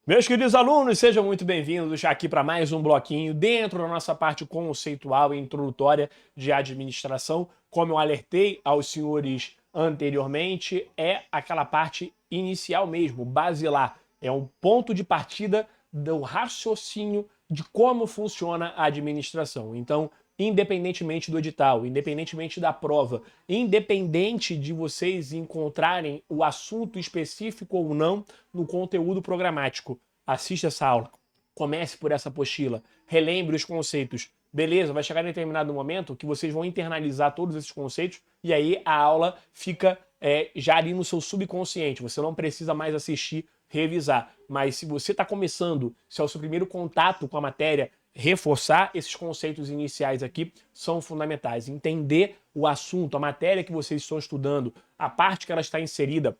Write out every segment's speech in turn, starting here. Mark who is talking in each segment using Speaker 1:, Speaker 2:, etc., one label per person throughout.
Speaker 1: Meus queridos alunos, sejam muito bem-vindos aqui para mais um bloquinho dentro da nossa parte conceitual e introdutória de administração. Como eu alertei aos senhores anteriormente, é aquela parte inicial mesmo, basilar. É um ponto de partida do raciocínio de como funciona a administração. Então, independentemente do edital, independentemente da prova, independente de vocês encontrarem o assunto específico ou não no conteúdo programático, assista essa aula, comece por essa apostila, relembre os conceitos. Beleza, vai chegar em determinado momento que vocês vão internalizar todos esses conceitos e aí a aula fica já ali no seu subconsciente. Você não precisa mais assistir, revisar. Mas se você está começando, se é o seu primeiro contato com a matéria, reforçar esses conceitos iniciais aqui são fundamentais. Entender o assunto, a matéria que vocês estão estudando, a parte que ela está inserida,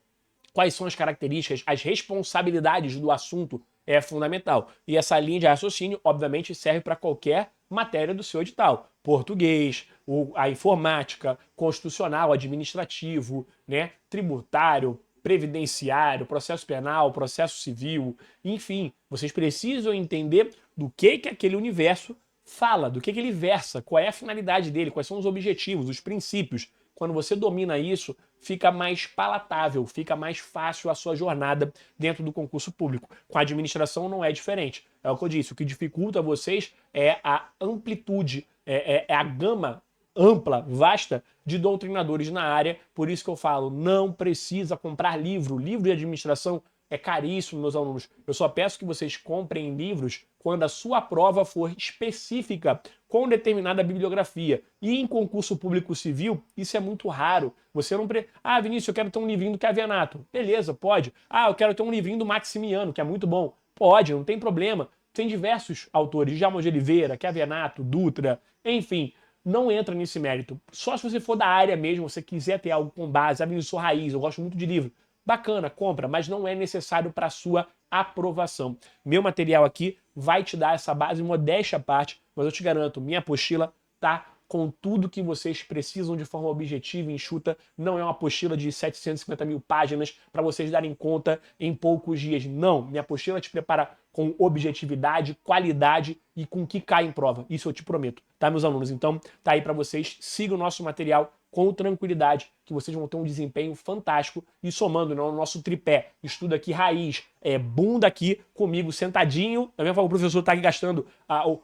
Speaker 1: quais são as características, as responsabilidades do assunto é fundamental. E essa linha de raciocínio, obviamente, serve para qualquer matéria do seu edital. Português, a informática, constitucional, administrativo, né, tributário, previdenciário, processo penal, processo civil, enfim, vocês precisam entender do que aquele universo fala, do que ele versa, qual é a finalidade dele, quais são os objetivos, os princípios. Quando você domina isso, fica mais palatável, fica mais fácil a sua jornada dentro do concurso público. Com a administração não é diferente. É o que eu disse, o que dificulta vocês é a amplitude, é a gama ampla, vasta de doutrinadores na área. Por isso que eu falo, não precisa comprar livro. Livro de administração é caríssimo, meus alunos. Eu só peço que vocês comprem livros quando a sua prova for específica com determinada bibliografia. E em concurso público civil, isso é muito raro. Você não... Ah, Vinícius, eu quero ter um livrinho do Cavenato. Beleza, pode. Ah, eu quero ter um livrinho do Maximiano, que é muito bom. Pode, não tem problema. Tem diversos autores, Djalma de Oliveira, Cavenato, Dutra, enfim. Não entra nesse mérito. Só se você for da área mesmo, você quiser ter algo com base, Vinícius Raiz, eu gosto muito de livro. Bacana, compra, mas não é necessário para a sua aprovação. Meu material aqui vai te dar essa base, modéstia à parte, mas eu te garanto, minha apostila tá com tudo que vocês precisam de forma objetiva e enxuta. Não é uma apostila de 750 mil páginas para vocês darem conta em poucos dias. Não, minha apostila te prepara com objetividade, qualidade e com o que cai em prova. Isso eu te prometo, tá, meus alunos? Então, tá aí para vocês. Siga o nosso material com tranquilidade, que vocês vão ter um desempenho fantástico e somando no nosso tripé, estuda aqui raiz, bunda aqui comigo sentadinho, também o professor tá aqui gastando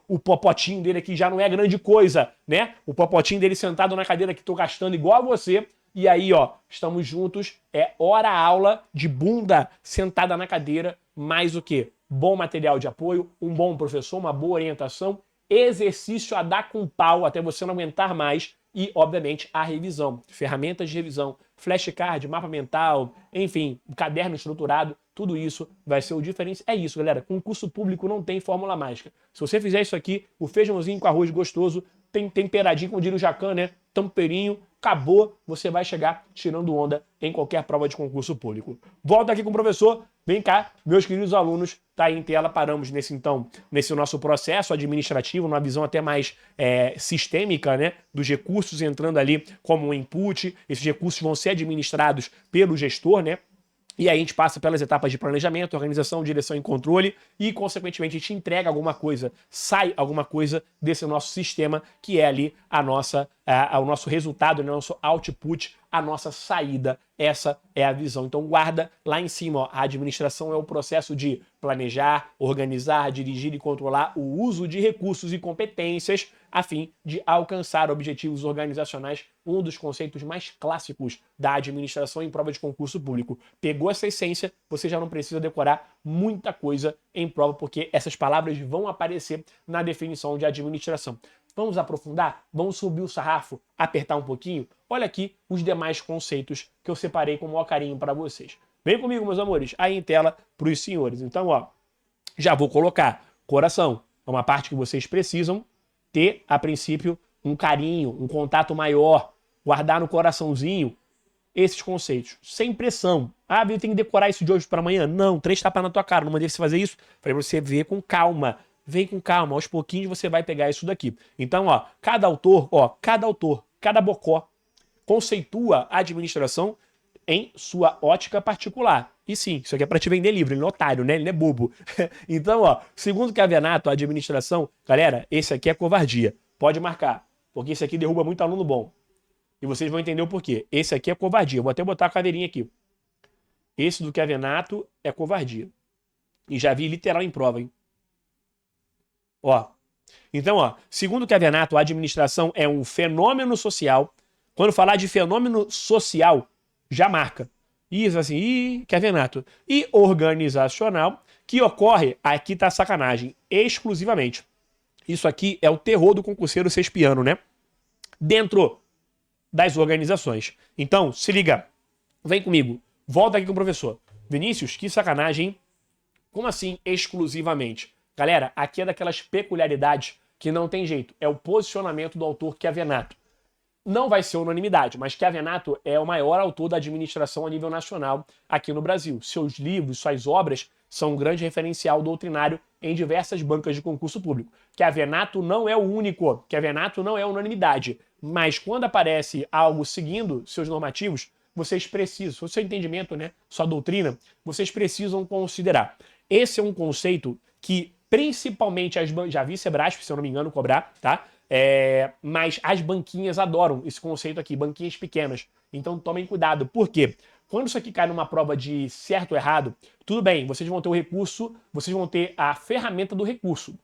Speaker 1: o popotinho dele aqui, já não é grande coisa, né? O popotinho dele sentado na cadeira que tô gastando igual a você, e aí, ó, estamos juntos, hora aula de bunda sentada na cadeira, mais o quê? Bom material de apoio, um bom professor, uma boa orientação, exercício a dar com pau até você não aguentar mais e, obviamente, a revisão. Ferramentas de revisão, flashcard, mapa mental, enfim, caderno estruturado, tudo isso vai ser o diferencial. É isso, galera. Concurso público não tem fórmula mágica. Se você fizer isso aqui, o feijãozinho com arroz gostoso, tem temperadinho, como diria o Jacan, né? Tamperinho, acabou, você vai chegar tirando onda em qualquer prova de concurso público. Volta aqui com o professor. Vem cá, meus queridos alunos, tá aí em tela, paramos nesse nosso processo administrativo, numa visão até mais sistêmica, né, dos recursos entrando ali como um input. Esses recursos vão ser administrados pelo gestor, né? E aí a gente passa pelas etapas de planejamento, organização, direção e controle e, consequentemente, a gente entrega alguma coisa, sai alguma coisa desse nosso sistema, que é ali o nosso resultado, o nosso output, a nossa saída. Essa é a visão. Então guarda lá em cima, ó, a administração é o processo de planejar, organizar, dirigir e controlar o uso de recursos e competências a fim de alcançar objetivos organizacionais, um dos conceitos mais clássicos da administração em prova de concurso público. Pegou essa essência, você já não precisa decorar muita coisa em prova, porque essas palavras vão aparecer na definição de administração. Vamos aprofundar? Vamos subir o sarrafo, apertar um pouquinho? Olha aqui os demais conceitos que eu separei com o maior carinho para vocês. Vem comigo, meus amores, aí em tela para os senhores. Então, ó, já vou colocar coração. É uma parte que vocês precisam ter, a princípio, um carinho, um contato maior, guardar no coraçãozinho esses conceitos, sem pressão. Ah, eu tenho que decorar isso de hoje para amanhã? Não, 3 tapas na tua cara, não mandei você fazer isso. Falei pra você ver com calma. Vem com calma, aos pouquinhos você vai pegar isso daqui. Então, ó, cada autor, cada bocó conceitua a administração em sua ótica particular. E sim, isso aqui é pra te vender livro, ele não é otário, né? Ele não é bobo. Então, ó, segundo Chiavenato, a administração, galera, esse aqui é covardia. Pode marcar, porque esse aqui derruba muito aluno bom. E vocês vão entender o porquê. Esse aqui é covardia. Vou até botar a caveirinha aqui. Esse do Chiavenato é covardia. E já vi literal em prova, hein? Ó. Então, ó, segundo Chiavenato, a administração é um fenômeno social. Quando falar de fenômeno social, já marca. Isso assim, Chiavenato. E organizacional, que ocorre, aqui tá sacanagem, exclusivamente. Isso aqui é o terror do concurseiro ser espiano, né? Dentro das organizações. Então, se liga. Vem comigo. Volta aqui com o professor. Vinícius, que sacanagem, hein? Como assim exclusivamente? Galera, aqui é daquelas peculiaridades que não tem jeito. É o posicionamento do autor Chiavenato. Não vai ser unanimidade, mas Chiavenato é o maior autor da administração a nível nacional aqui no Brasil. Seus livros, suas obras são um grande referencial doutrinário em diversas bancas de concurso público. Chiavenato não é o único, Chiavenato não é unanimidade, mas quando aparece algo seguindo seus normativos, vocês precisam, o seu entendimento, né, sua doutrina, vocês precisam considerar. Esse é um conceito que principalmente já vi Sebrasp, se eu não me engano, cobrar, tá? Mas as banquinhas adoram esse conceito aqui, banquinhas pequenas. Então tomem cuidado. Por quê? Quando isso aqui cai numa prova de certo ou errado, tudo bem, vocês vão ter o recurso, vocês vão ter a ferramenta do recurso.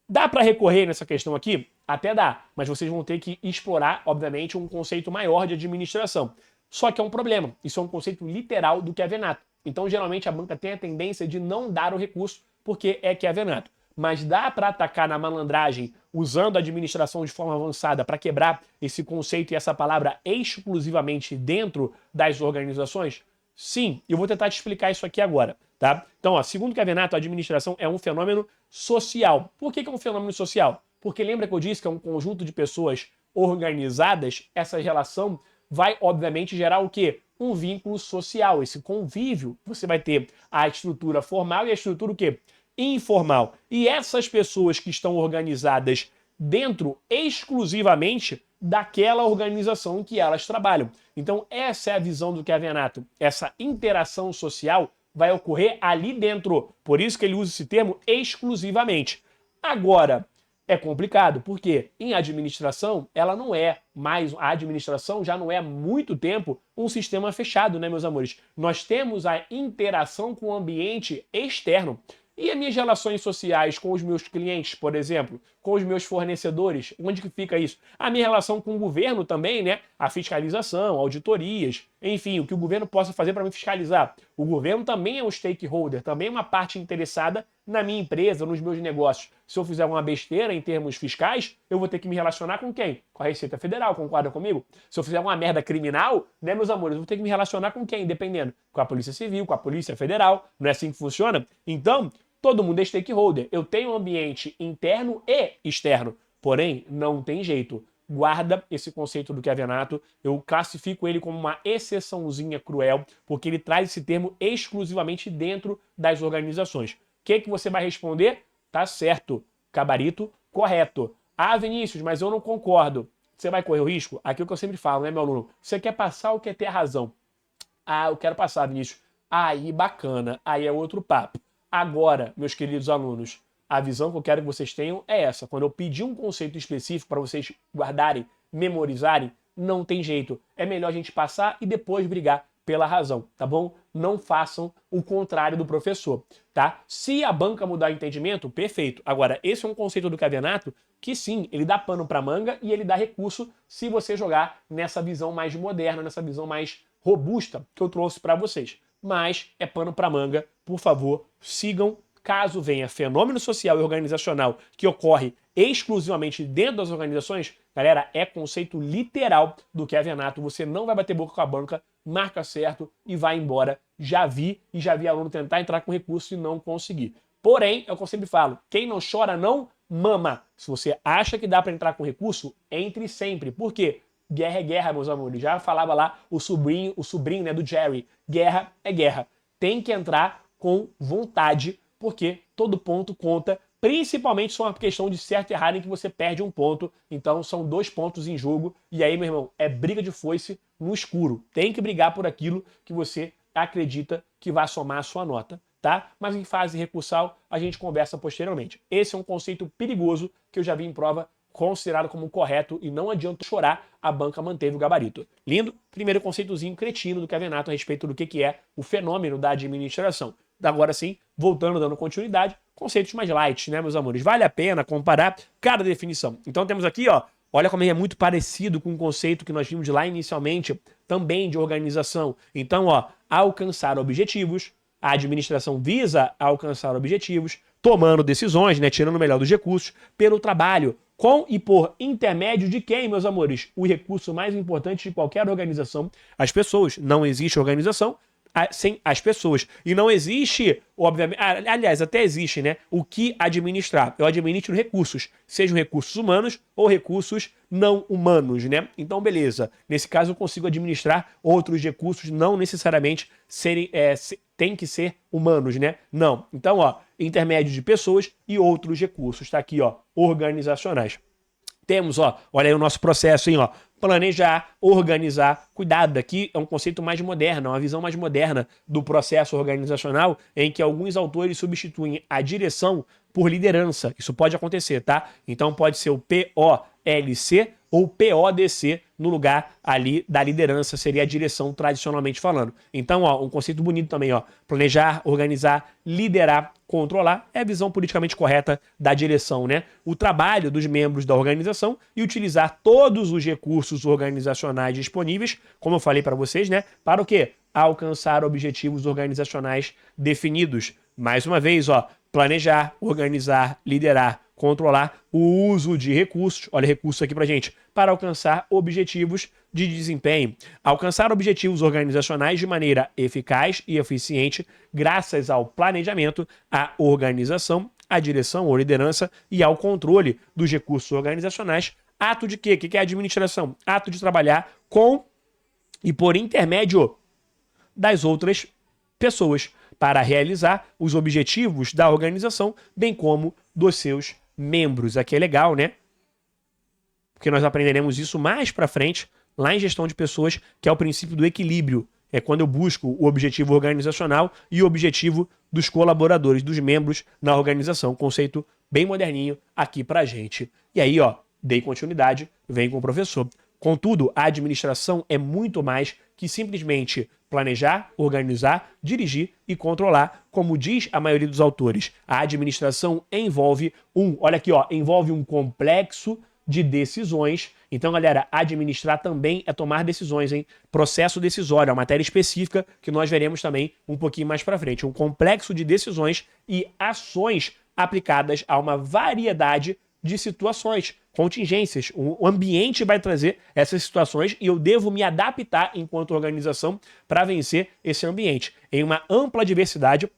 Speaker 1: Dá para recorrer nessa questão aqui? Até dá, mas vocês vão ter que explorar, obviamente, um conceito maior de administração. Só que é um problema, isso é um conceito literal do Chiavenato. Então, geralmente, a banca tem a tendência de não dar o recurso, porque é Chiavenato. Mas dá para atacar na malandragem, usando a administração de forma avançada para quebrar esse conceito e essa palavra exclusivamente dentro das organizações? Sim, eu vou tentar te explicar isso aqui agora, tá? Então, ó, segundo Chiavenato, a administração é um fenômeno social. Por que é um fenômeno social? Porque lembra que eu disse que é um conjunto de pessoas organizadas, essa relação vai, obviamente, gerar o quê? Um vínculo social, esse convívio. Você vai ter a estrutura formal e a estrutura o quê? Informal. E essas pessoas que estão organizadas dentro exclusivamente daquela organização em que elas trabalham. Então, essa é a visão do Chiavenato. Essa interação social vai ocorrer ali dentro. Por isso que ele usa esse termo exclusivamente. Agora, é complicado, porque em administração, ela não é mais, a administração já não é há muito tempo um sistema fechado, né, meus amores? Nós temos a interação com o ambiente externo. E as minhas relações sociais com os meus clientes, por exemplo, com os meus fornecedores, onde que fica isso? A minha relação com o governo também, né? A fiscalização, auditorias, enfim, o que o governo possa fazer para me fiscalizar. O governo também é um stakeholder, também é uma parte interessada na minha empresa, nos meus negócios. Se eu fizer uma besteira em termos fiscais, eu vou ter que me relacionar com quem? Com a Receita Federal, concorda comigo? Se eu fizer uma merda criminal, né, meus amores, eu vou ter que me relacionar com quem? Dependendo. Com a Polícia Civil, com a Polícia Federal. Não é assim que funciona? Então, todo mundo é stakeholder. Eu tenho um ambiente interno e externo. Porém, não tem jeito. Guarda esse conceito do Chiavenato. Eu classifico ele como uma exceçãozinha cruel, porque ele traz esse termo exclusivamente dentro das organizações. O que você vai responder? Tá certo. Gabarito correto. Ah, Vinícius, mas eu não concordo. Você vai correr o risco? Aquilo que eu sempre falo, né, meu aluno? Você quer passar ou quer ter a razão? Ah, eu quero passar, Vinícius. Aí, bacana. Aí é outro papo. Agora, meus queridos alunos, a visão que eu quero que vocês tenham é essa. Quando eu pedir um conceito específico para vocês guardarem, memorizarem, não tem jeito. É melhor a gente passar e depois brigar pela razão, tá bom? Não façam o contrário do professor, tá? Se a banca mudar o entendimento, perfeito. Agora, esse é um conceito do Chiavenato que sim, ele dá pano para manga e ele dá recurso se você jogar nessa visão mais moderna, nessa visão mais robusta que eu trouxe para vocês. Mas é pano para manga, por favor, sigam. Caso venha fenômeno social e organizacional que ocorre exclusivamente dentro das organizações, galera, é conceito literal do Chiavenato. Você não vai bater boca com a banca, marca certo e vai embora. Já vi aluno tentar entrar com recurso e não conseguir. Porém, é o que eu sempre falo, quem não chora não mama. Se você acha que dá para entrar com recurso, entre sempre. Por quê? Guerra é guerra, meus amores. Já falava lá o sobrinho, né, do Jerry. Guerra é guerra. Tem que entrar com vontade, porque todo ponto conta. Principalmente se é uma questão de certo e errado em que você perde um ponto. Então são 2 pontos em jogo. E aí, meu irmão, é briga de foice no escuro. Tem que brigar por aquilo que você acredita que vai somar a sua nota, tá? Mas em fase recursal a gente conversa posteriormente. Esse é um conceito perigoso que eu já vi em prova considerado como correto e não adianta chorar, a banca manteve o gabarito. Lindo? Primeiro conceitozinho cretino do Cavenato a respeito do que é o fenômeno da administração. Agora sim, voltando, dando continuidade, conceitos mais light, né, meus amores? Vale a pena comparar cada definição. Então temos aqui, ó, olha como é muito parecido com o conceito que nós vimos lá inicialmente, também de organização. Então, ó, alcançar objetivos, a administração visa alcançar objetivos, tomando decisões, né, tirando o melhor dos recursos, pelo trabalho, com e por intermédio de quem, meus amores? O recurso mais importante de qualquer organização, as pessoas. Não existe organização sem as pessoas. E não existe, obviamente, aliás, até existe, né? O que administrar? Eu administro recursos, sejam recursos humanos ou recursos não humanos, né? Então, beleza. Nesse caso, eu consigo administrar outros recursos, não necessariamente tem que ser humanos, né? Não. Então, ó, intermédio de pessoas e outros recursos. Tá aqui, ó, organizacionais. Temos, ó, olha aí o nosso processo, hein, ó. Planejar, organizar. Cuidado, daqui é um conceito mais moderno, uma visão mais moderna do processo organizacional, em que alguns autores substituem a direção por liderança. Isso pode acontecer, tá? Então pode ser o POLC ou PODC no lugar ali da liderança, seria a direção tradicionalmente falando. Então, ó, um conceito bonito também, ó. Planejar, organizar, liderar, controlar é a visão politicamente correta da direção, né? O trabalho dos membros da organização e utilizar todos os recursos organizacionais disponíveis, como eu falei para vocês, né? Para o quê? Alcançar objetivos organizacionais definidos. Mais uma vez, ó, planejar, organizar, liderar, controlar o uso de recursos, olha recursos aqui pra gente, para alcançar objetivos de desempenho. Alcançar objetivos organizacionais de maneira eficaz e eficiente graças ao planejamento, à organização, à direção ou liderança e ao controle dos recursos organizacionais. Ato de quê? O que é administração? Ato de trabalhar com e por intermédio das outras pessoas para realizar os objetivos da organização, bem como dos seus membros. Aqui é legal, né? Porque nós aprenderemos isso mais para frente, lá em gestão de pessoas, que é o princípio do equilíbrio. É quando eu busco o objetivo organizacional e o objetivo dos colaboradores, dos membros na organização. Conceito bem moderninho aqui pra gente. E aí, ó, dei continuidade, vem com o professor. Contudo, a administração é muito mais que simplesmente planejar, organizar, dirigir e controlar, como diz a maioria dos autores. A administração envolve olha aqui, ó, envolve um complexo de decisões. Então, galera, administrar também é tomar decisões, hein? Processo decisório, é uma matéria específica que nós veremos também um pouquinho mais para frente. Um complexo de decisões e ações aplicadas a uma variedade de situações, contingências. O ambiente vai trazer essas situações e eu devo me adaptar enquanto organização para vencer esse ambiente em uma ampla diversidade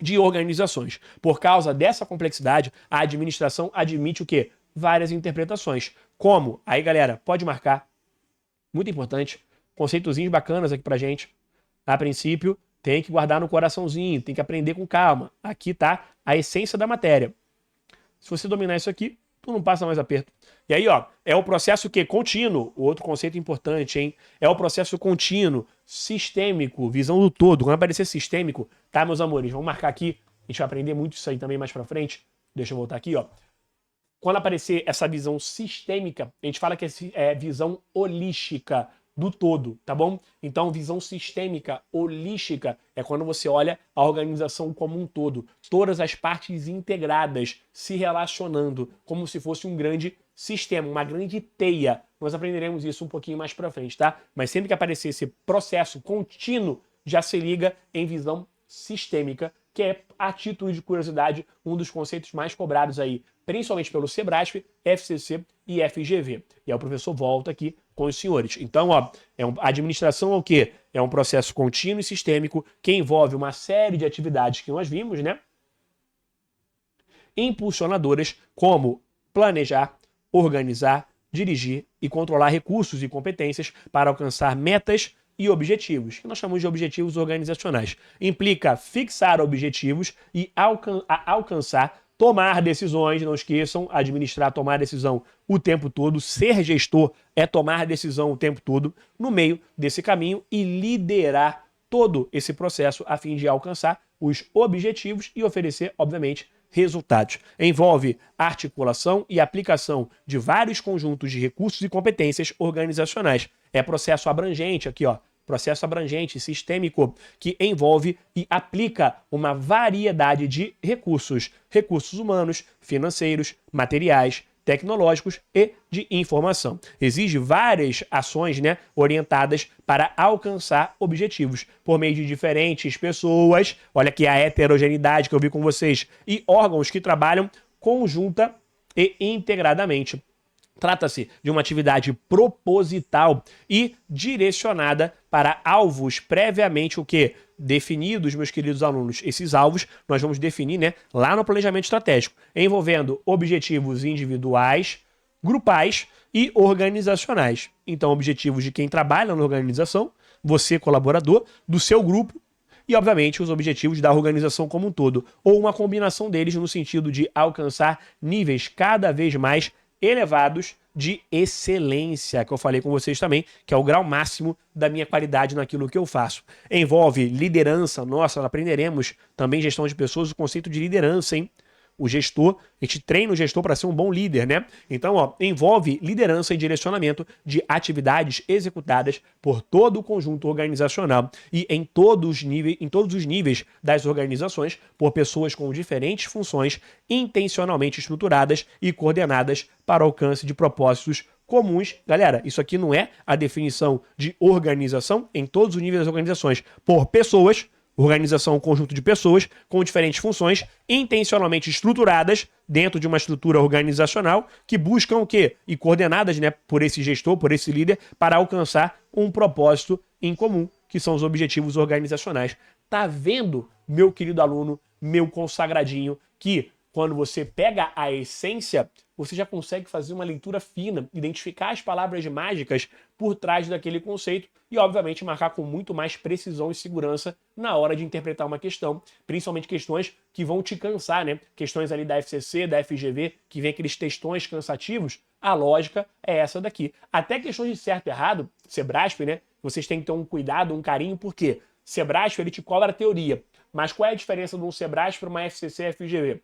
Speaker 1: de organizações. Por causa dessa complexidade, a administração admite o quê? Várias interpretações. Como? Aí, galera, pode marcar. Muito importante. Conceitozinhos bacanas aqui pra gente. A princípio, tem que guardar no coraçãozinho, tem que aprender com calma. Aqui tá a essência da matéria. Se você dominar isso aqui, tu não passa mais aperto. E aí, ó, é o processo que contínuo, o outro conceito importante, hein? É o processo contínuo, sistêmico, visão do todo. Quando aparecer sistêmico, tá, meus amores? Vamos marcar aqui. A gente vai aprender muito isso aí também mais pra frente. Deixa eu voltar aqui, ó. Quando aparecer essa visão sistêmica, a gente fala que é visão holística do todo, tá bom? Então, visão sistêmica, holística, é quando você olha a organização como um todo. Todas as partes integradas, se relacionando, como se fosse um grande sistema, uma grande teia. Nós aprenderemos isso um pouquinho mais pra frente, tá? Mas sempre que aparecer esse processo contínuo, já se liga em visão sistêmica, que é, a título de curiosidade, um dos conceitos mais cobrados aí, principalmente pelo Sebrasp, FCC e FGV. E aí o professor volta aqui com os senhores. Então, ó, a administração é o quê? É um processo contínuo e sistêmico que envolve uma série de atividades que nós vimos, né? Impulsionadoras como planejar, organizar, dirigir e controlar recursos e competências para alcançar metas e objetivos, que nós chamamos de objetivos organizacionais. Implica fixar objetivos e alcançar, tomar decisões, não esqueçam, administrar, tomar decisão o tempo todo, ser gestor é tomar decisão o tempo todo, no meio desse caminho e liderar todo esse processo a fim de alcançar os objetivos e oferecer, obviamente, resultados. Envolve articulação e aplicação de vários conjuntos de recursos e competências organizacionais. É processo abrangente aqui, ó. Processo abrangente, sistêmico, que envolve e aplica uma variedade de recursos. Recursos humanos, financeiros, materiais, tecnológicos e de informação. Exige várias ações, né, orientadas para alcançar objetivos por meio de diferentes pessoas, olha aqui a heterogeneidade que eu vi com vocês, e órgãos que trabalham conjunta e integradamente. Trata-se de uma atividade proposital e direcionada para alvos previamente o quê? Definidos, meus queridos alunos. Esses alvos nós vamos definir, né, lá no planejamento estratégico, envolvendo objetivos individuais, grupais e organizacionais. Então, objetivos de quem trabalha na organização, você colaborador, do seu grupo, e, obviamente, os objetivos da organização como um todo, ou uma combinação deles no sentido de alcançar níveis cada vez mais elevados de excelência, que eu falei com vocês também, que é o grau máximo da minha qualidade naquilo que eu faço. Envolve liderança, nossa, aprenderemos também gestão de pessoas, o conceito de liderança, hein? O gestor, a gente treina o gestor para ser um bom líder, né? Então, ó, envolve liderança e direcionamento de atividades executadas por todo o conjunto organizacional e em todos os níveis das organizações por pessoas com diferentes funções intencionalmente estruturadas e coordenadas para o alcance de propósitos comuns. Galera, isso aqui não é a definição de organização em todos os níveis das organizações por pessoas. Organização é um conjunto de pessoas com diferentes funções intencionalmente estruturadas dentro de uma estrutura organizacional que buscam o quê? E coordenadas, né, por esse gestor, por esse líder, para alcançar um propósito em comum, que são os objetivos organizacionais. Tá vendo, meu querido aluno, meu consagradinho, que quando você pega a essência, você já consegue fazer uma leitura fina, identificar as palavras mágicas por trás daquele conceito e, obviamente, marcar com muito mais precisão e segurança na hora de interpretar uma questão, principalmente questões que vão te cansar, né? Questões ali da FCC, da FGV, que vem aqueles textões cansativos, a lógica é essa daqui. Até questões de certo e errado, Sebrasp, né? Vocês têm que ter um cuidado, um carinho, porque Sebrasp, ele te cobra a teoria. Mas qual é a diferença de um Sebrasp para uma FCC e FGV?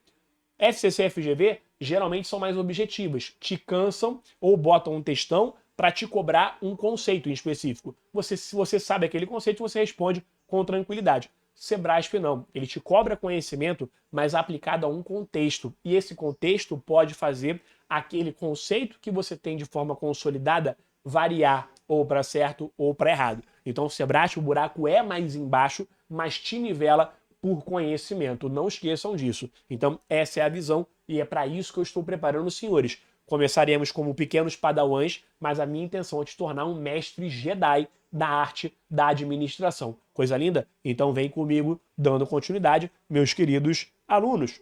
Speaker 1: FCC e FGV geralmente são mais objetivas, te cansam ou botam um textão para te cobrar um conceito em específico. Se você sabe aquele conceito, você responde com tranquilidade. Sebrasp não, ele te cobra conhecimento, mas aplicado a um contexto. E esse contexto pode fazer aquele conceito que você tem de forma consolidada variar ou para certo ou para errado. Então, o Sebrasp, o buraco é mais embaixo, mas te nivela por conhecimento. Não esqueçam disso. Então, essa é a visão e é para isso que eu estou preparando os senhores. Começaremos como pequenos padawans, mas a minha intenção é te tornar um mestre Jedi da arte da administração. Coisa linda? Então vem comigo, dando continuidade, meus queridos alunos.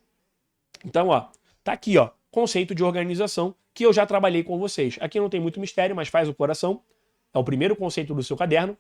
Speaker 1: Então, ó, tá aqui, ó, conceito de organização que eu já trabalhei com vocês. Aqui não tem muito mistério, mas faz o coração. É o primeiro conceito do seu caderno.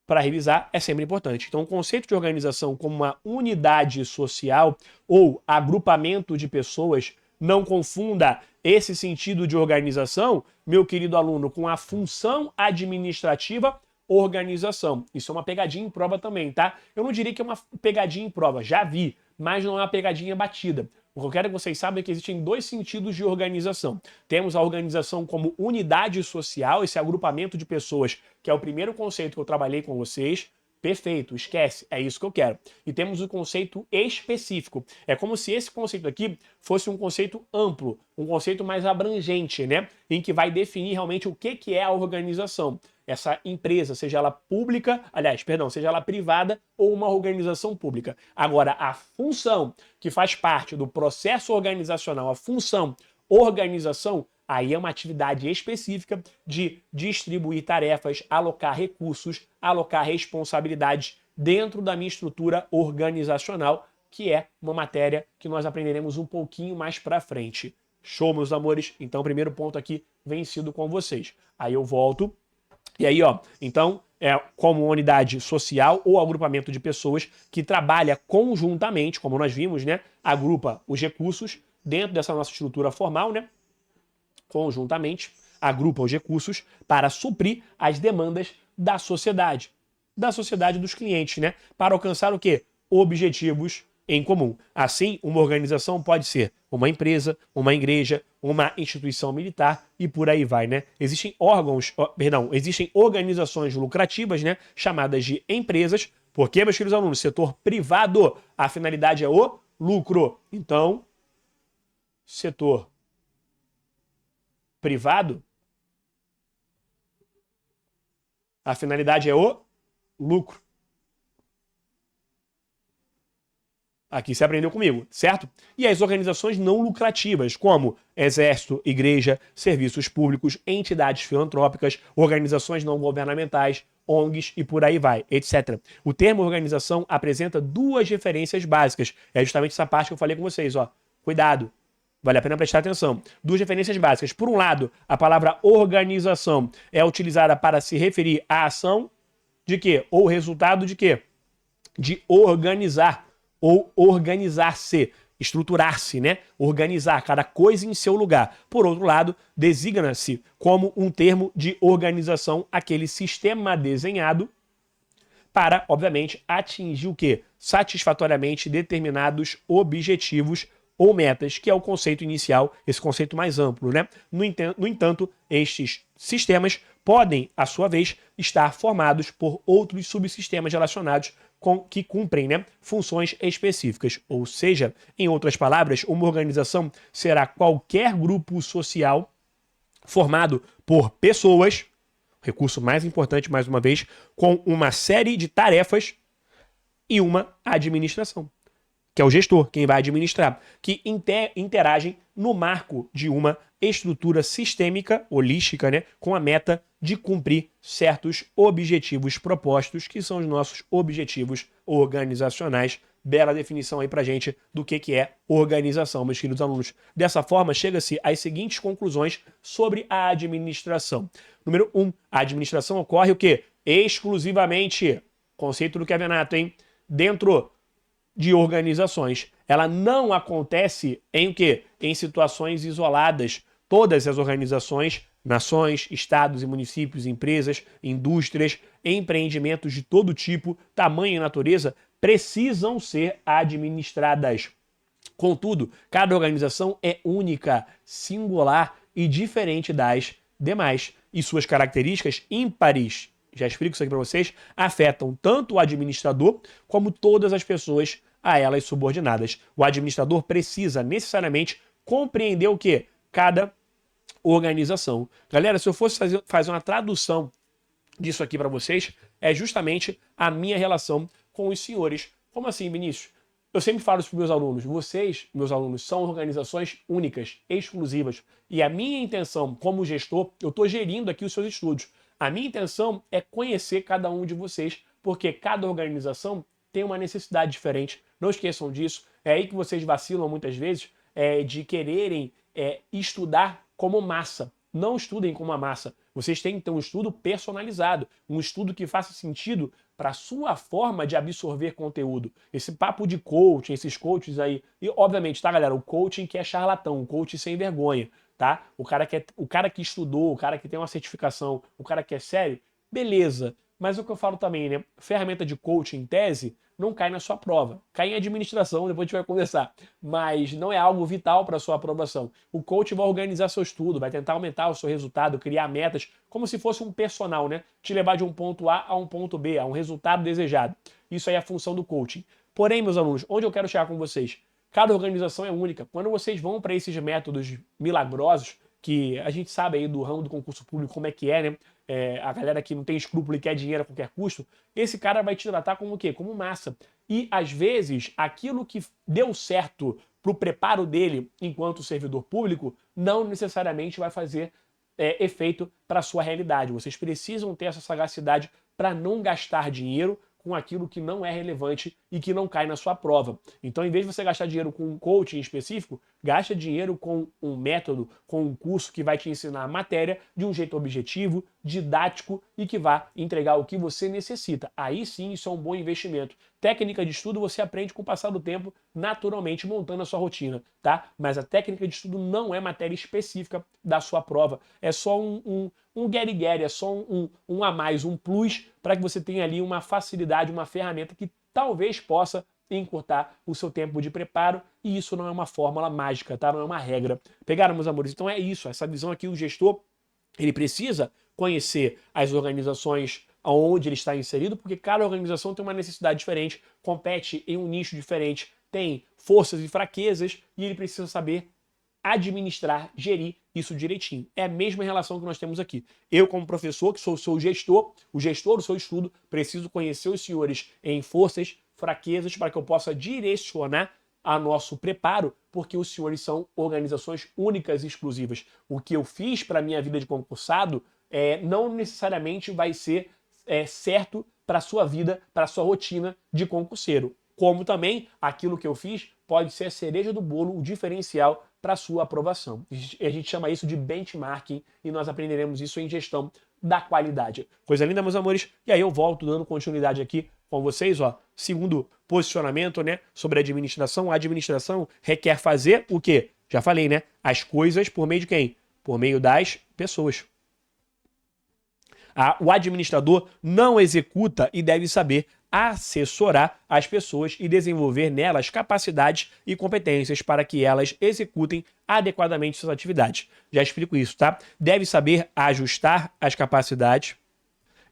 Speaker 1: Para revisar é sempre importante. Então, o conceito de organização como uma unidade social ou agrupamento de pessoas, não confunda esse sentido de organização, meu querido aluno, com a função administrativa organização. Isso é uma pegadinha em prova também, tá? Eu não diria que é uma pegadinha em prova, já vi, mas não é uma pegadinha batida. O que eu quero que vocês saibam é que existem dois sentidos de organização. Temos a organização como unidade social, esse agrupamento de pessoas, que é o primeiro conceito que eu trabalhei com vocês. Perfeito, esquece, é isso que eu quero. E temos o conceito específico. É como se esse conceito aqui fosse um conceito amplo, um conceito mais abrangente, né? Em que vai definir realmente o que é a organização. Essa empresa, seja ela pública, seja ela privada ou uma organização pública. Agora, a função que faz parte do processo organizacional, a função organização, aí é uma atividade específica de distribuir tarefas, alocar recursos, alocar responsabilidades dentro da minha estrutura organizacional, que é uma matéria que nós aprenderemos um pouquinho mais para frente. Show, meus amores? Então, o primeiro ponto aqui vencido com vocês. Aí eu volto. E aí, ó, então, é como unidade social ou agrupamento de pessoas que trabalha conjuntamente, como nós vimos, né? Agrupa os recursos dentro dessa nossa estrutura formal, né? Conjuntamente, agrupa os recursos para suprir as demandas da sociedade dos clientes, né? Para alcançar o quê? Objetivos em comum. Assim, uma organização pode ser uma empresa, uma igreja, uma instituição militar e por aí vai, né? Existem existem organizações lucrativas, né, chamadas de empresas, porque, meus queridos alunos, setor privado, a finalidade é o lucro. Então, setor privado, a finalidade é o lucro. Aqui você aprendeu comigo, certo? E as organizações não lucrativas, como exército, igreja, serviços públicos, entidades filantrópicas, organizações não governamentais, ONGs e por aí vai, etc. O termo organização apresenta duas referências básicas. É justamente essa parte que eu falei com vocês, ó. Cuidado. Vale a pena prestar atenção. Duas referências básicas. Por um lado, a palavra organização é utilizada para se referir à ação de quê? Ou resultado de quê? De organizar ou organizar-se, estruturar-se, né? Organizar cada coisa em seu lugar. Por outro lado, designa-se como um termo de organização aquele sistema desenhado para, obviamente, atingir o quê? Satisfatoriamente determinados objetivos ou metas, que é o conceito inicial, esse conceito mais amplo, né? No entanto, estes sistemas podem, à sua vez, estar formados por outros subsistemas relacionados que cumprem, né, funções específicas. Ou seja, em outras palavras, uma organização será qualquer grupo social formado por pessoas, recurso mais importante, mais uma vez, com uma série de tarefas e uma administração, que é o gestor, quem vai administrar, que interagem no marco de uma estrutura sistêmica, holística, né, com a meta de cumprir certos objetivos propostos, que são os nossos objetivos organizacionais. Bela definição aí pra gente do que é organização, meus queridos alunos. Dessa forma, chega-se às seguintes conclusões sobre a administração. Número 1, a administração ocorre o quê? Exclusivamente, conceito do Kevenato, hein? Dentro de organizações. Ela não acontece em o quê? Em situações isoladas. Todas as organizações, nações, estados e municípios, empresas, indústrias, empreendimentos de todo tipo, tamanho e natureza, precisam ser administradas. Contudo, cada organização é única, singular e diferente das demais. E suas características ímpares, já explico isso aqui para vocês, afetam tanto o administrador como todas as pessoas a elas subordinadas. O administrador precisa necessariamente compreender o quê? Cada organização. Galera, se eu fosse fazer uma tradução disso aqui para vocês, é justamente a minha relação com os senhores. Como assim, Vinícius? Eu sempre falo isso para meus alunos. Vocês, meus alunos, são organizações únicas, exclusivas. E a minha intenção como gestor, eu estou gerindo aqui os seus estudos. A minha intenção é conhecer cada um de vocês, porque cada organização tem uma necessidade diferente. Não esqueçam disso. É aí que vocês vacilam muitas vezes, de quererem estudar como massa. Não estudem como uma massa. Vocês têm que ter um estudo personalizado, um estudo que faça sentido para a sua forma de absorver conteúdo. Esse papo de coaching, esses coaches aí, e obviamente, tá, galera, o coaching que é charlatão, o coaching sem vergonha, tá? O cara que estudou, o cara que tem uma certificação, o cara que é sério, beleza. Mas o que eu falo também, né? Ferramenta de coaching em tese não cai na sua prova. Cai em administração, depois a gente vai conversar. Mas não é algo vital para a sua aprovação. O coach vai organizar seu estudo, vai tentar aumentar o seu resultado, criar metas, como se fosse um personal, né? Te levar de um ponto A a um ponto B, a um resultado desejado. Isso aí é a função do coaching. Porém, meus alunos, onde eu quero chegar com vocês? Cada organização é única. Quando vocês vão para esses métodos milagrosos, que a gente sabe aí do ramo do concurso público como é que é, né? A galera que não tem escrúpulo e quer dinheiro a qualquer custo, esse cara vai te tratar como o quê? Como massa. E, às vezes, aquilo que deu certo para o preparo dele enquanto servidor público não necessariamente vai fazer efeito para a sua realidade. Vocês precisam ter essa sagacidade para não gastar dinheiro com aquilo que não é relevante e que não cai na sua prova. Então, em vez de você gastar dinheiro com um coaching específico, gasta dinheiro com um método, com um curso que vai te ensinar a matéria de um jeito objetivo, didático e que vai entregar o que você necessita. Aí sim, isso é um bom investimento. Técnica de estudo você aprende com o passar do tempo, naturalmente montando a sua rotina, tá? Mas a técnica de estudo não é matéria específica da sua prova. É só um get-get, é só um a mais, um plus, para que você tenha ali uma facilidade, uma ferramenta que talvez possa encurtar o seu tempo de preparo, e isso não é uma fórmula mágica, tá? Não é uma regra. Pegaram, meus amores? Então é isso, essa visão aqui, o gestor, ele precisa conhecer as organizações onde ele está inserido, porque cada organização tem uma necessidade diferente, compete em um nicho diferente, tem forças e fraquezas, e ele precisa saber administrar, gerir isso direitinho. É a mesma relação que nós temos aqui. Eu, como professor, que sou o seu gestor, o gestor do seu estudo, preciso conhecer os senhores em forças, fraquezas, para que eu possa direcionar a nosso preparo, porque os senhores são organizações únicas e exclusivas. O que eu fiz para a minha vida de concursado não necessariamente vai ser certo para a sua vida, para a sua rotina de concurseiro. Como também aquilo que eu fiz pode ser a cereja do bolo, o diferencial para a sua aprovação. A gente chama isso de benchmarking e nós aprenderemos isso em gestão da qualidade. Coisa linda, meus amores. E aí eu volto dando continuidade aqui com vocês, ó. Segundo posicionamento, né, sobre a administração. A administração requer fazer o quê? Já falei, né? As coisas por meio de quem? Por meio das pessoas. O administrador não executa e deve saber assessorar as pessoas e desenvolver nelas capacidades e competências para que elas executem adequadamente suas atividades. Já explico isso, tá? Deve saber ajustar as capacidades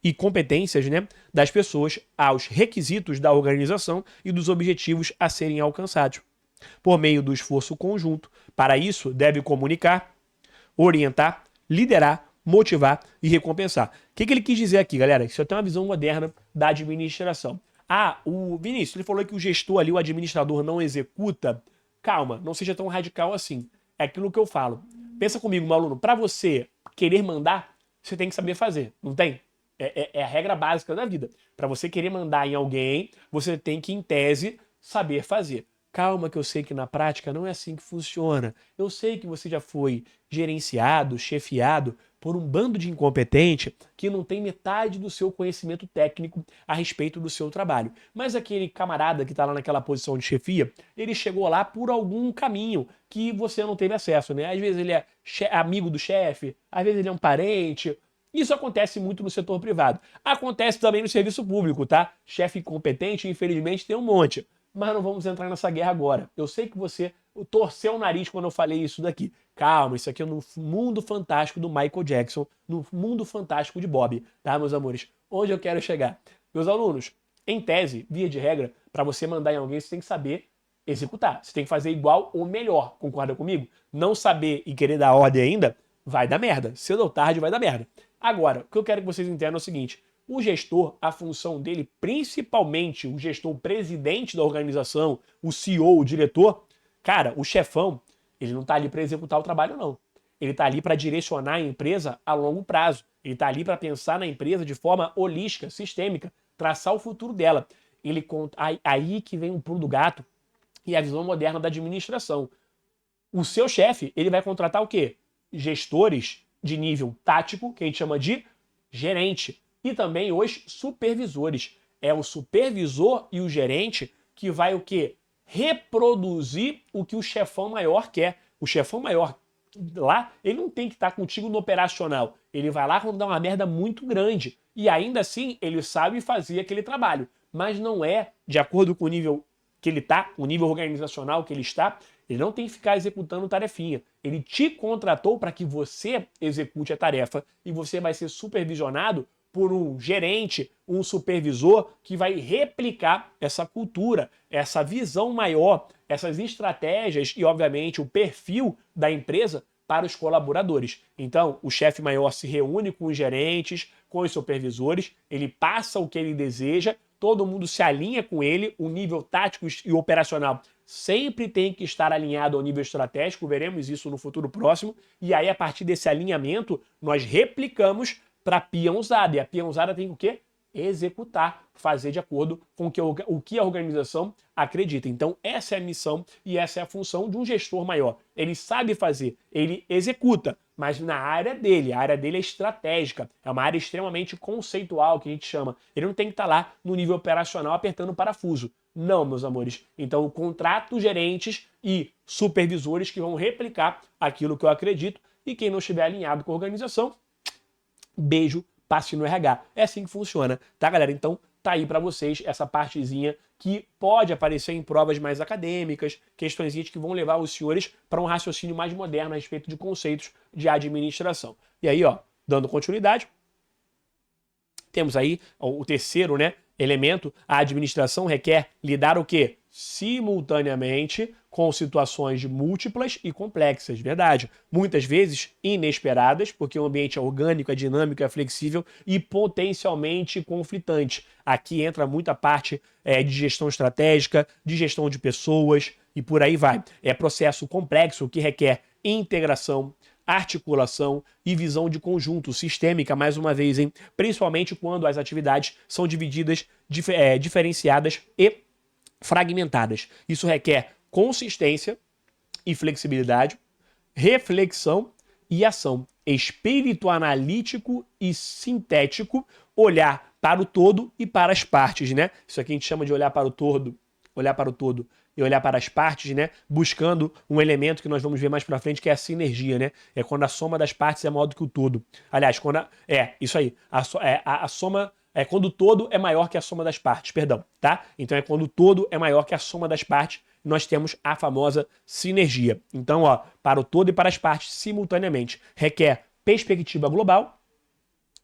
Speaker 1: e competências, né, das pessoas aos requisitos da organização e dos objetivos a serem alcançados, por meio do esforço conjunto. Para isso, deve comunicar, orientar, liderar, motivar e recompensar. O que ele quis dizer aqui, galera? Isso é uma visão moderna da administração. O Vinícius, ele falou que o gestor ali, o administrador, não executa. Calma, não seja tão radical assim. É aquilo que eu falo. Pensa comigo, meu aluno, para você querer mandar, você tem que saber fazer, não tem? É a regra básica da vida. Para você querer mandar em alguém, você tem que, em tese, saber fazer. Calma que eu sei que na prática não é assim que funciona. Eu sei que você já foi gerenciado, chefiado por um bando de incompetente que não tem metade do seu conhecimento técnico a respeito do seu trabalho. Mas aquele camarada que está lá naquela posição de chefia, ele chegou lá por algum caminho que você não teve acesso, né? Às vezes ele é amigo do chefe, às vezes ele é um parente. Isso acontece muito no setor privado. Acontece também no serviço público, tá? Chefe incompetente, infelizmente, tem um monte. Mas não vamos entrar nessa guerra agora. Eu sei que você torceu o nariz quando eu falei isso daqui. Calma, isso aqui é no mundo fantástico do Michael Jackson, no mundo fantástico de Bob, tá, meus amores? Onde eu quero chegar? Meus alunos, em tese, via de regra, para você mandar em alguém, você tem que saber executar. Você tem que fazer igual ou melhor, concorda comigo? Não saber e querer dar ordem ainda, vai dar merda. Cedo ou tarde vai dar merda. Agora, o que eu quero que vocês entendam é o seguinte: o gestor, a função dele, principalmente o gestor, o presidente da organização, o CEO, o diretor, cara, o chefão, ele não está ali para executar o trabalho, não. Ele está ali para direcionar a empresa a longo prazo. Ele está ali para pensar na empresa de forma holística, sistêmica, traçar o futuro dela. Aí que vem o pulo do gato e a visão moderna da administração. O seu chefe, ele vai contratar o quê? Gestores de nível tático, que a gente chama de gerente. E também os supervisores. É o supervisor e o gerente que vai o quê? Reproduzir o que o chefão maior quer. O chefão maior lá, ele não tem que estar contigo no operacional. Ele vai lá quando dá uma merda muito grande. E ainda assim, ele sabe fazer aquele trabalho. Mas não é de acordo com o nível que ele está, o nível organizacional que ele está, ele não tem que ficar executando tarefinha. Ele te contratou para que você execute a tarefa e você vai ser supervisionado por um gerente, um supervisor que vai replicar essa cultura, essa visão maior, essas estratégias e, obviamente, o perfil da empresa para os colaboradores. Então, o chefe maior se reúne com os gerentes, com os supervisores, ele passa o que ele deseja, todo mundo se alinha com ele, o nível tático e operacional sempre tem que estar alinhado ao nível estratégico, veremos isso no futuro próximo, e aí a partir desse alinhamento nós replicamos para a peãozada, e a peãozada tem o quê? Executar, fazer de acordo com o que a organização acredita. Então essa é a missão e essa é a função de um gestor maior. Ele sabe fazer, ele executa, mas na área dele, a área dele é estratégica, é uma área extremamente conceitual que a gente chama. Ele não tem que estar lá no nível operacional apertando o parafuso. Não, meus amores. Então, contrato gerentes e supervisores que vão replicar aquilo que eu acredito, e quem não estiver alinhado com a organização, Beijo, passe no RH. É assim que funciona, tá, galera? Então, tá aí para vocês essa partezinha que pode aparecer em provas mais acadêmicas, questões que vão levar os senhores para um raciocínio mais moderno a respeito de conceitos de administração. E aí, ó, dando continuidade, temos aí o terceiro, né, elemento. A administração requer lidar o quê? Simultaneamente com situações múltiplas e complexas, verdade. Muitas vezes inesperadas, porque o ambiente é orgânico, é dinâmico, é flexível e potencialmente conflitante. Aqui entra muita parte de gestão estratégica, de gestão de pessoas e por aí vai. É processo complexo que requer integração, articulação e visão de conjunto, sistêmica, mais uma vez, hein? Principalmente quando as atividades são divididas, diferenciadas e fragmentadas. Isso requer consistência e flexibilidade, reflexão e ação, espírito analítico e sintético, olhar para o todo e para as partes, né? Isso aqui a gente chama de olhar para o todo e olhar para as partes, né? Buscando um elemento que nós vamos ver mais para frente, que é a sinergia, né? É quando a soma das partes é maior do que o todo. Aliás, isso aí. A soma é quando o todo é maior que a soma das partes, perdão, tá? Então é quando o todo é maior que a soma das partes, nós temos a famosa sinergia. Então, ó, para o todo e para as partes simultaneamente. Requer perspectiva global,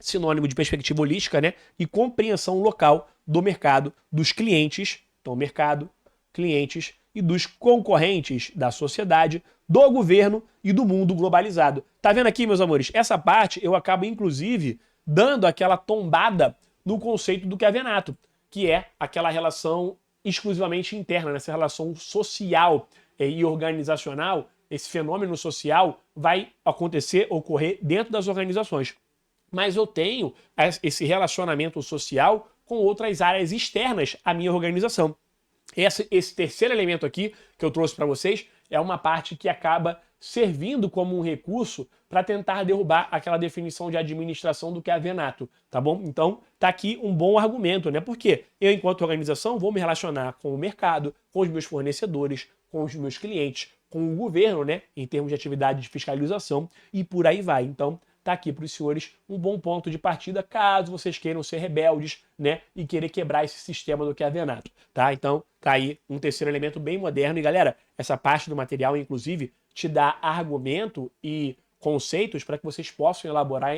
Speaker 1: sinônimo de perspectiva holística, né? E compreensão local do mercado, dos clientes, então mercado, clientes e dos concorrentes da sociedade, do governo e do mundo globalizado. Tá vendo aqui, meus amores? Essa parte eu acabo, inclusive, dando aquela tombada no conceito do Chiavenato, que é aquela relação exclusivamente interna, nessa relação social e organizacional. Esse fenômeno social vai ocorrer dentro das organizações. Mas eu tenho esse relacionamento social com outras áreas externas à minha organização. Esse terceiro elemento aqui que eu trouxe para vocês é uma parte que acaba servindo como um recurso para tentar derrubar aquela definição de administração do Chiavenato, tá bom? Então, tá aqui um bom argumento, né? Porque eu, enquanto organização, vou me relacionar com o mercado, com os meus fornecedores, com os meus clientes, com o governo, né? Em termos de atividade de fiscalização e por aí vai. Então, tá aqui para os senhores um bom ponto de partida, caso vocês queiram ser rebeldes, né, e querer quebrar esse sistema do Chiavenato, tá? Então, tá aí um terceiro elemento bem moderno. E, galera, essa parte do material, inclusive, te dá argumento e conceitos para que vocês possam elaborar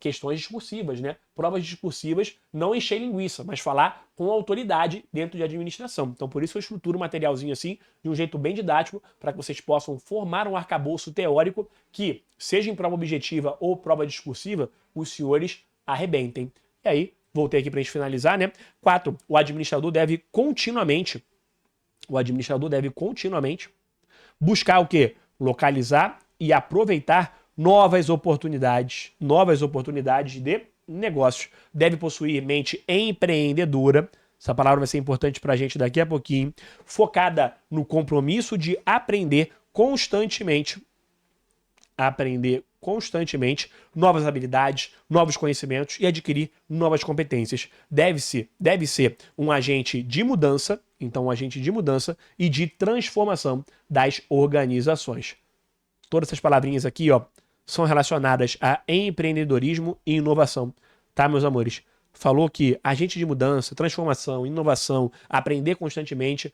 Speaker 1: questões discursivas, né? Provas discursivas, não encher linguiça, mas falar com autoridade dentro de administração. Então, por isso eu estruturo o materialzinho assim, de um jeito bem didático, para que vocês possam formar um arcabouço teórico que, seja em prova objetiva ou prova discursiva, os senhores arrebentem. E aí, voltei aqui para a gente finalizar, né? 4. O administrador deve continuamente buscar o quê? Localizar e aproveitar novas oportunidades de negócios. Deve possuir mente empreendedora, essa palavra vai ser importante para a gente daqui a pouquinho, focada no compromisso de aprender constantemente novas habilidades, novos conhecimentos e adquirir novas competências. Deve ser um agente de mudança, então um agente de mudança e de transformação das organizações. Todas essas palavrinhas aqui, ó, são relacionadas a empreendedorismo e inovação, tá, meus amores? Falou que agente de mudança, transformação, inovação, aprender constantemente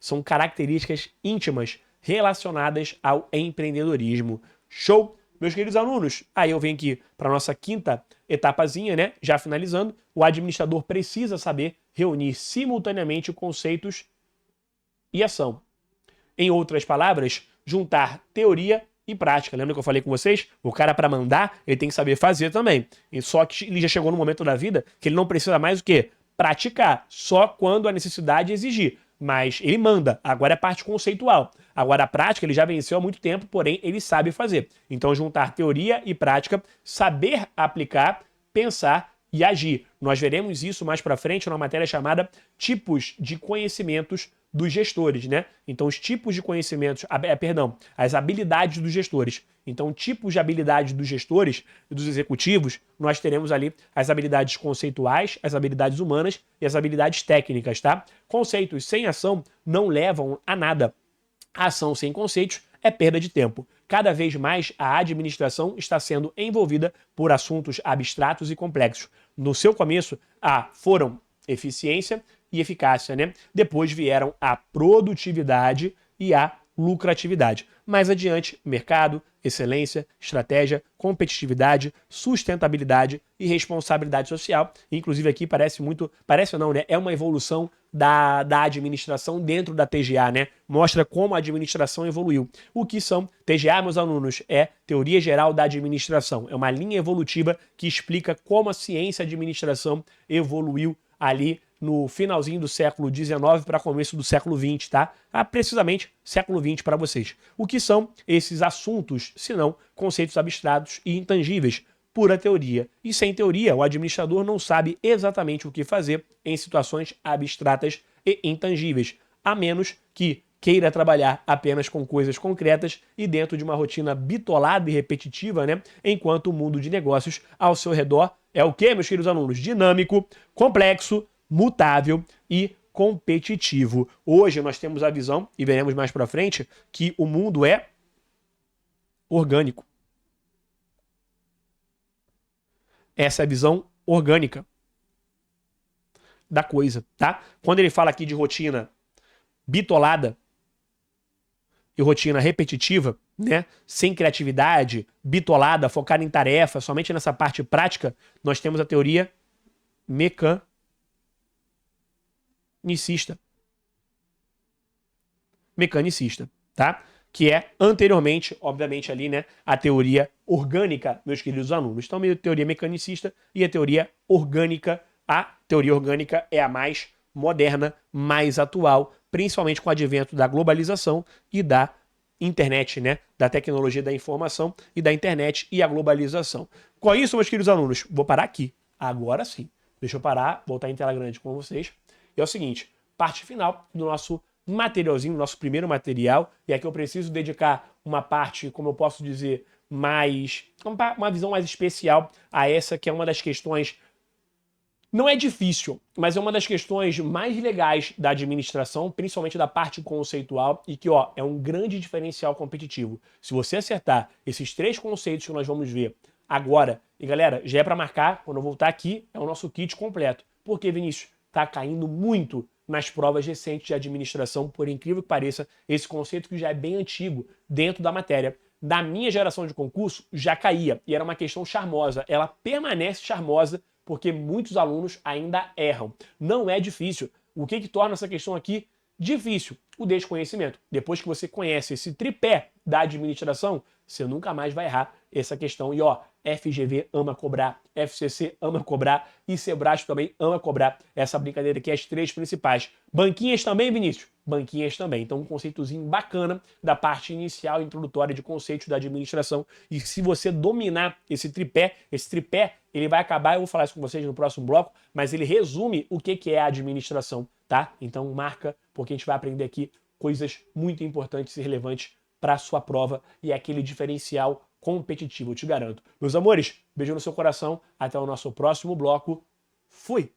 Speaker 1: são características íntimas relacionadas ao empreendedorismo. Show? Meus queridos alunos, aí eu venho aqui para a nossa quinta etapazinha, né? Já finalizando, o administrador precisa saber reunir simultaneamente conceitos e ação. Em outras palavras, juntar teoria e prática. Lembra que eu falei com vocês? O cara, para mandar, ele tem que saber fazer também. E só que ele já chegou no momento da vida que ele não precisa mais o quê? Praticar, só quando a necessidade exigir. Mas ele manda, agora é parte conceitual. Agora a prática ele já venceu há muito tempo, porém ele sabe fazer. Então juntar teoria e prática, saber aplicar, pensar e agir. Nós veremos isso mais para frente numa matéria chamada tipos de conhecimentos dos gestores, né? Então os tipos de conhecimentos, as habilidades dos gestores. Então tipos de habilidades dos gestores e dos executivos, nós teremos ali as habilidades conceituais, as habilidades humanas e as habilidades técnicas, tá? Conceitos sem ação não levam a nada. A ação sem conceitos é perda de tempo. Cada vez mais a administração está sendo envolvida por assuntos abstratos e complexos. No seu começo, foram eficiência e eficácia, né? Depois vieram a produtividade e a lucratividade. Mais adiante, mercado, excelência, estratégia, competitividade, sustentabilidade e responsabilidade social. Inclusive aqui parece ou não, né? É uma evolução da administração dentro da TGA, né? Mostra como a administração evoluiu. O que são TGA, meus alunos? É Teoria Geral da Administração. É uma linha evolutiva que explica como a ciência de administração evoluiu ali no finalzinho do século XIX para começo do século XX, tá? Precisamente século XX para vocês. O que são esses assuntos, senão conceitos abstratos e intangíveis? Pura teoria. E sem teoria, o administrador não sabe exatamente o que fazer em situações abstratas e intangíveis, a menos que queira trabalhar apenas com coisas concretas e dentro de uma rotina bitolada e repetitiva, né? Enquanto o mundo de negócios ao seu redor é o quê, meus queridos alunos? Dinâmico, complexo, mutável e competitivo. Hoje nós temos a visão, e veremos mais para frente, que o mundo é orgânico. Essa é a visão orgânica da coisa, tá? Quando ele fala aqui de rotina bitolada e rotina repetitiva, né? Sem criatividade, bitolada, focada em tarefa, somente nessa parte prática, nós temos a teoria mecanicista, tá? Que é anteriormente, obviamente, ali, né, a teoria orgânica, meus queridos alunos. Então, a teoria mecanicista e a teoria orgânica. A teoria orgânica é a mais moderna, mais atual, principalmente com o advento da globalização e da internet, né, da tecnologia da informação e da internet e a globalização. Com isso, meus queridos alunos, vou parar aqui. Agora sim. Deixa eu parar, voltar em tela grande com vocês. E é o seguinte, parte final do nosso materialzinho, nosso primeiro material, e aqui eu preciso dedicar uma parte, como eu posso dizer, uma visão mais especial a essa, que é uma das questões, não é difícil, mas é uma das questões mais legais da administração, principalmente da parte conceitual, e que, é um grande diferencial competitivo. Se você acertar esses 3 conceitos que nós vamos ver agora, e galera, já é para marcar, quando eu voltar aqui, é o nosso kit completo. Por que, Vinícius? Tá caindo muito nas provas recentes de administração, por incrível que pareça, esse conceito que já é bem antigo dentro da matéria. Da minha geração de concurso, já caía, e era uma questão charmosa. Ela permanece charmosa porque muitos alunos ainda erram. Não é difícil. O que torna essa questão aqui difícil? O desconhecimento. Depois que você conhece esse tripé da administração, você nunca mais vai errar essa questão. E FGV ama cobrar, FCC ama cobrar e Sebrasp também ama cobrar essa brincadeira aqui, as 3 principais. Banquinhas também, Vinícius? Banquinhas também. Então, um conceitozinho bacana da parte inicial, introdutória de conceitos da administração. E se você dominar esse tripé, ele vai acabar, eu vou falar isso com vocês no próximo bloco, mas ele resume o que é a administração, tá? Então, marca, porque a gente vai aprender aqui coisas muito importantes e relevantes para a sua prova e é aquele diferencial competitivo, eu te garanto. Meus amores, beijo no seu coração, até o nosso próximo bloco. Fui!